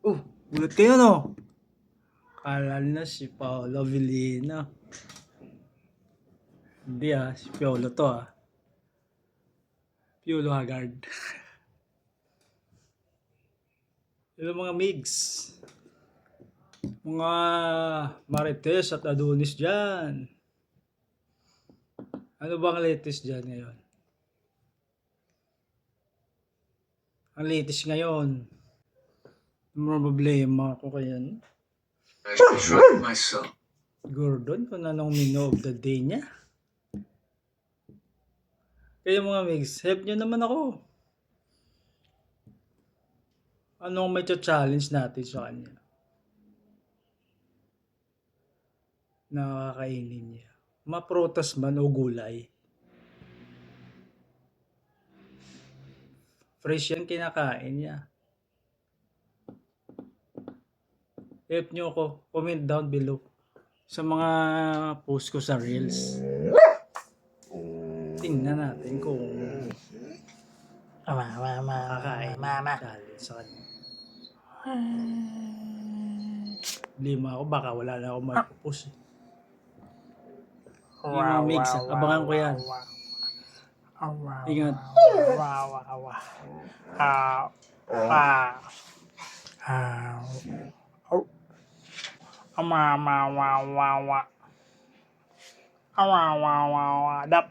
Gulat kayo no? Kala na si Paolo Avellino. Hindi si Piolo to Piolo Haggard. Hello mga migs. Mga Marites at Adonis dyan. Ano ba ang latest dyan ngayon? Ang latest ngayon. Ang problema ko kayan. Gordon, kung anong menu of the day niya. Kaya mga migs, help nyo naman ako. Anong may challenge natin sa kanya? Nakakainin niya. Maprotas man o gulay. Fresh yan kinakain niya. Help nyo ako. Comment down below sa mga post ko sa Reels. Tingnan natin kung makakain challenge sa kanya. Lima ako, baka wala na ako mag-post. Yung mga mix, abangan ko yan. Ingat. Dap.